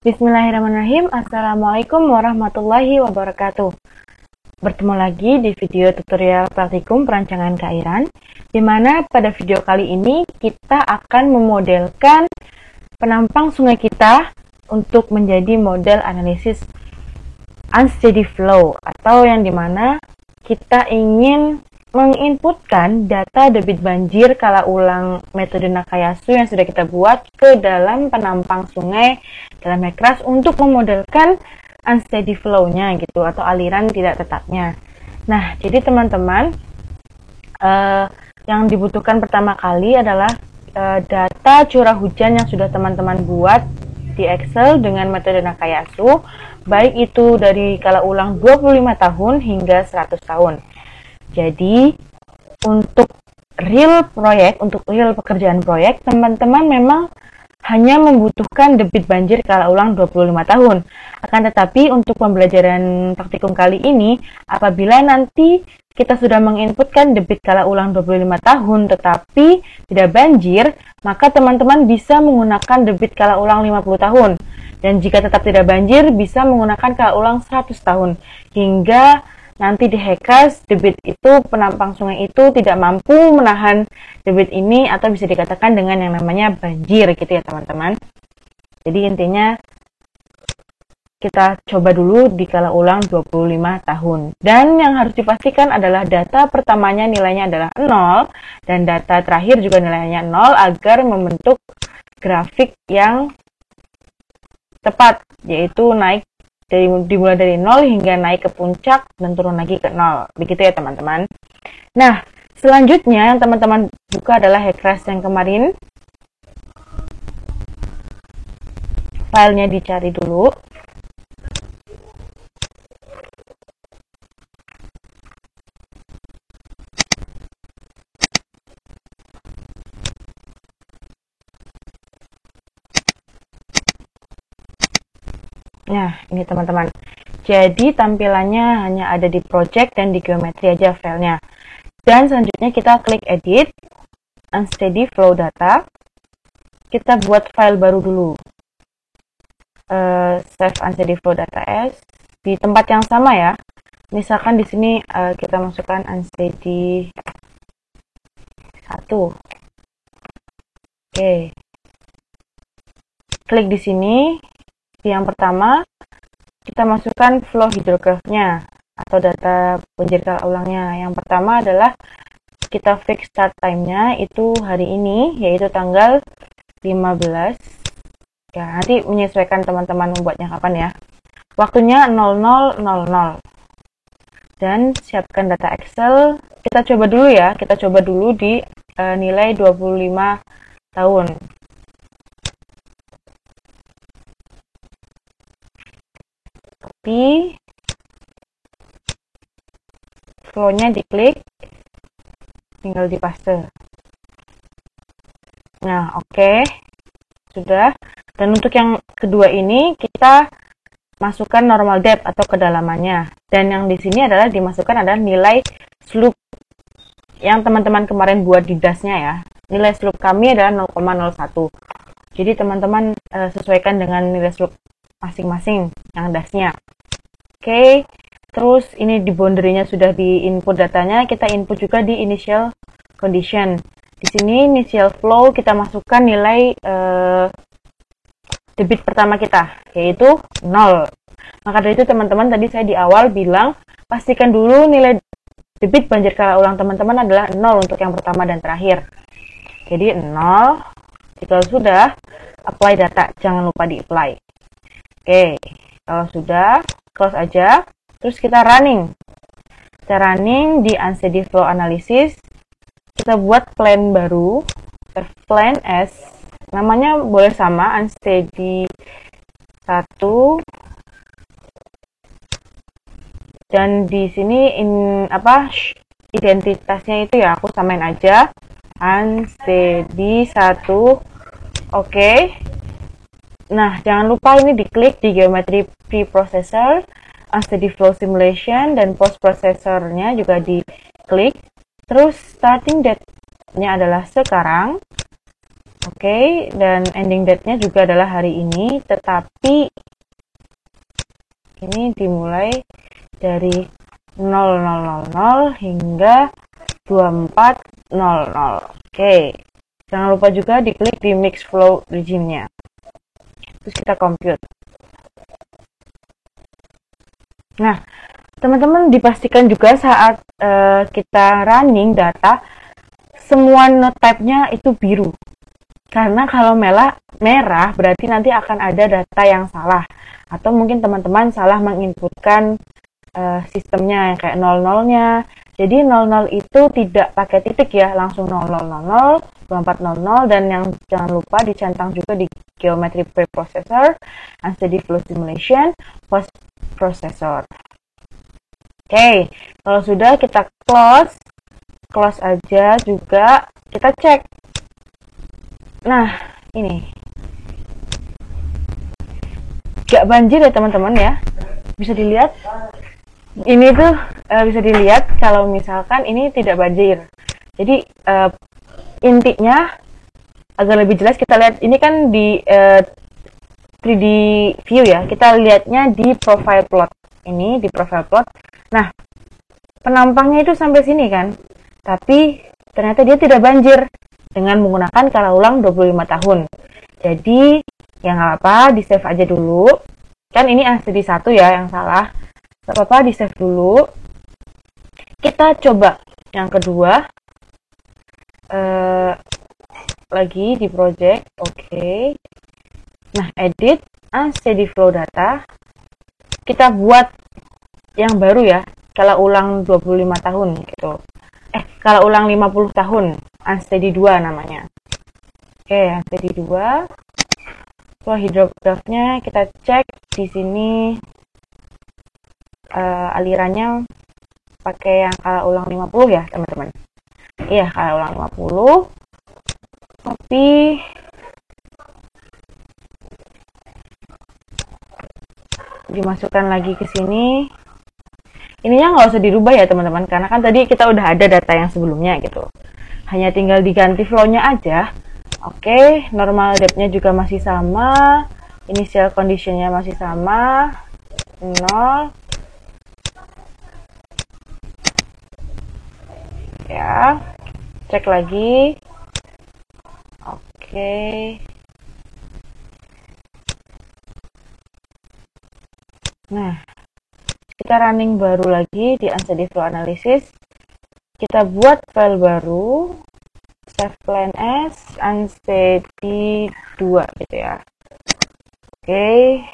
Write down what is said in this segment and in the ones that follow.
Bismillahirrahmanirrahim. Assalamualaikum warahmatullahi wabarakatuh. Bertemu lagi di video tutorial praktikum perancangan keairan, di mana pada video kali ini kita akan memodelkan penampang sungai kita untuk menjadi model analisis unsteady flow, atau yang dimana kita ingin menginputkan data debit banjir kala ulang metode Nakayasu yang sudah kita buat ke dalam penampang sungai dalam Hekras untuk memodelkan unsteady flow-nya gitu, atau aliran tidak tetapnya. Nah, jadi teman-teman, yang dibutuhkan pertama kali adalah data curah hujan yang sudah teman-teman buat di Excel dengan metode Nakayasu, baik itu dari kala ulang 25 tahun hingga 100 tahun. Jadi, untuk real proyek, untuk real pekerjaan proyek, teman-teman memang hanya membutuhkan debit banjir kala ulang 25 tahun. Akan tetapi, untuk pembelajaran praktikum kali ini, apabila nanti kita sudah menginputkan debit kala ulang 25 tahun tetapi tidak banjir, maka teman-teman bisa menggunakan debit kala ulang 50 tahun. Dan jika tetap tidak banjir, bisa menggunakan kala ulang 100 tahun. Hingga nanti di Hekras, debit itu, penampang sungai itu tidak mampu menahan debit ini, atau bisa dikatakan dengan yang namanya banjir gitu ya teman-teman. Jadi intinya kita coba dulu di kala ulang 25 tahun. Dan yang harus dipastikan adalah data pertamanya nilainya adalah 0, dan data terakhir juga nilainya 0 agar membentuk grafik yang tepat, yaitu naik dimulai dari 0 hingga naik ke puncak dan turun lagi ke 0. Begitu ya teman-teman. Nah, selanjutnya yang teman-teman buka adalah Hekras yang kemarin. Filenya dicari dulu. Nah, ini teman-teman. Jadi tampilannya hanya ada di project dan di geometri aja filenya. Dan selanjutnya kita klik edit, unsteady flow data. Kita buat file baru dulu. Save unsteady flow data as di tempat yang sama ya. Misalkan di sini kita masukkan unsteady 1. Oke. Klik di sini. Yang pertama, kita masukkan flow hydrograph-nya atau data banjir kala ulangnya. Yang pertama adalah kita fix start time-nya itu hari ini, yaitu tanggal 15. Ya, nanti menyesuaikan teman-teman membuatnya kapan ya. Waktunya 00:00. Dan siapkan data Excel. Kita coba dulu ya, kita coba dulu di nilai 25 tahun. Tapi flow-nya diklik, tinggal dipaste. Nah, oke. Sudah. Dan untuk yang kedua ini kita masukkan normal depth atau kedalamannya. Dan yang di sini adalah dimasukkan adalah nilai slope yang teman-teman kemarin buat di dasnya ya. Nilai slope kami adalah 0,01. Jadi teman-teman sesuaikan dengan nilai slope masing-masing yang dasnya. Oke, terus ini di boundary-nya sudah di input datanya, kita input juga di initial condition. Di sini initial flow kita masukkan nilai debit pertama kita, yaitu 0. Maka dari itu teman-teman, tadi saya di awal bilang pastikan dulu nilai debit banjir kala ulang teman-teman adalah 0 untuk yang pertama dan terakhir. Jadi 0. Jika sudah, apply data, jangan lupa di apply. Oke, kalau sudah, close aja. Terus kita running. Kita running di unsteady flow analysis. Kita buat plan baru. Plan as, namanya boleh sama, unsteady 1. Dan di sini identitasnya itu ya aku samain aja. Unsteady 1. Oke. Nah, jangan lupa ini diklik di geometry preprocessor, unsteady flow simulation, dan post processornya juga diklik. Terus starting date-nya adalah sekarang. Oke, dan ending date-nya juga adalah hari ini, tetapi ini dimulai dari 0000 hingga 2400. Oke, jangan lupa juga diklik di mix flow regime-nya. Terus kita compute. Nah, teman-teman dipastikan juga saat kita running data, semua node type-nya itu biru. Karena kalau merah berarti nanti akan ada data yang salah. Atau mungkin teman-teman salah menginputkan sistemnya yang kayak 00-nya. Jadi 00 itu tidak pakai titik ya, langsung 0000, 2400, dan yang jangan lupa dicentang juga di geometry preprocessor, unsteady flow simulation, post processor. Oke, kalau sudah kita close aja juga, kita cek. Nah, ini gak banjir ya teman-teman ya, bisa dilihat. Ini tuh bisa dilihat kalau misalkan ini tidak banjir. Jadi intinya agar lebih jelas kita lihat, ini kan di 3D view ya, kita lihatnya di profile plot. Ini di profile plot. Nah, penampangnya itu sampai sini kan, tapi ternyata dia tidak banjir dengan menggunakan skala ulang 25 tahun. Jadi, ya nggak apa-apa, di save aja dulu. Kan ini unsteady 1 ya yang salah. Nggak apa-apa, di save dulu. Kita coba yang kedua. Lagi di project, oke. Nah, edit, unsteady flow data. Kita buat yang baru ya, skala ulang 25 tahun gitu. Skala ulang 50 tahun. Unsteady 2 namanya. Oke, unsteady 2. Flow hydrograph-nya kita cek di sini alirannya pakai yang skala ulang 50 ya, teman-teman. Iya, skala ulang 50. Tapi dimasukkan lagi ke sini. Ininya nggak usah dirubah ya, teman-teman, karena kan tadi kita udah ada data yang sebelumnya gitu. Hanya tinggal diganti flow-nya aja. Oke, normal depth-nya juga masih sama, initial condition-nya masih sama, 0. Ya, cek lagi. Oke. Nah, kita running baru lagi di unsteady flow analysis. Kita buat file baru, save plan as unsteady 2 gitu ya. Oke.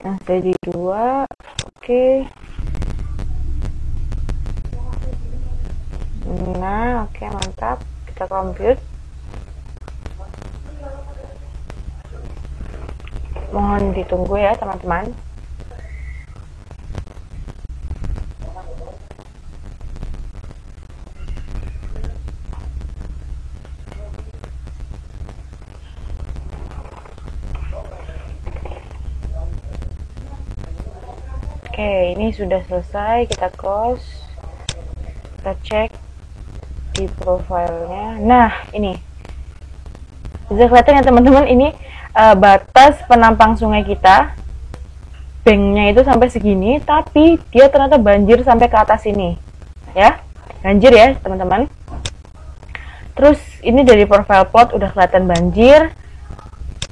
Unsteady 2. Oke. Nah, oke, mantap. Kita compute. Mohon ditunggu ya, teman-teman. Oke, ini sudah selesai. Kita close. Kita cek di profilnya. Nah, ini bisa kelihatan ya teman-teman, ini batas penampang sungai kita, banknya itu sampai segini, tapi dia ternyata banjir sampai ke atas ini ya, banjir ya teman-teman. Terus ini dari profile plot udah kelihatan banjir.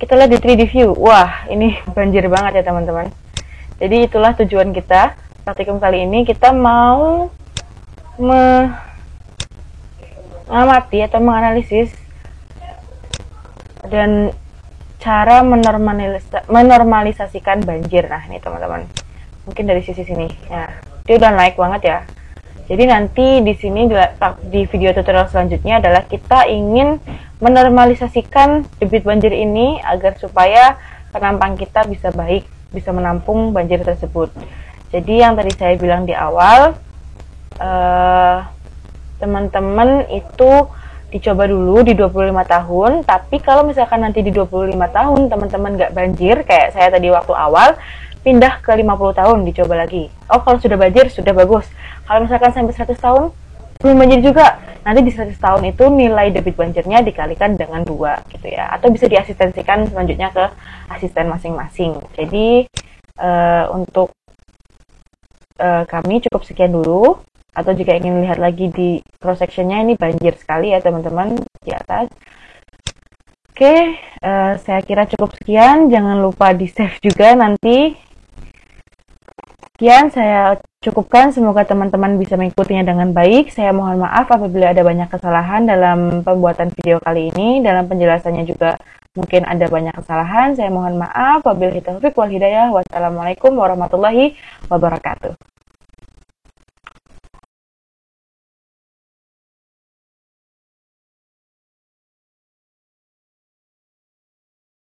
Kita lihat di 3D view, wah ini banjir banget ya teman-teman. Jadi itulah tujuan kita praktikum kali ini. Kita mau mengamati atau menganalisis dan cara menormalisasikan banjir. Nah ini teman-teman, mungkin dari sisi sini, nah dia udah naik banget ya. Jadi nanti di sini di video tutorial selanjutnya adalah kita ingin menormalisasikan debit banjir ini agar supaya penampang kita bisa baik, bisa menampung banjir tersebut. Jadi yang tadi saya bilang di awal, teman-teman itu dicoba dulu di 25 tahun, tapi kalau misalkan nanti di 25 tahun teman-teman nggak banjir, kayak saya tadi waktu awal, pindah ke 50 tahun, dicoba lagi. Oh, kalau sudah banjir, sudah bagus. Kalau misalkan sampai 100 tahun, sebelum banjir juga, nanti di 100 tahun itu nilai debit banjirnya dikalikan dengan 2 gitu ya, atau bisa diasistensikan selanjutnya ke asisten masing-masing. Jadi untuk kami cukup sekian dulu, atau jika ingin lihat lagi di cross sectionnya, ini banjir sekali ya teman-teman di atas. Oke, saya kira cukup sekian, jangan lupa di save juga nanti. Sekian saya cukupkan, semoga teman-teman bisa mengikutinya dengan baik. Saya mohon maaf apabila ada banyak kesalahan dalam pembuatan video kali ini, dalam penjelasannya juga mungkin ada banyak kesalahan. Saya mohon maaf, wabillahi taufiq wal hidayah. Wassalamualaikum warahmatullahi wabarakatuh.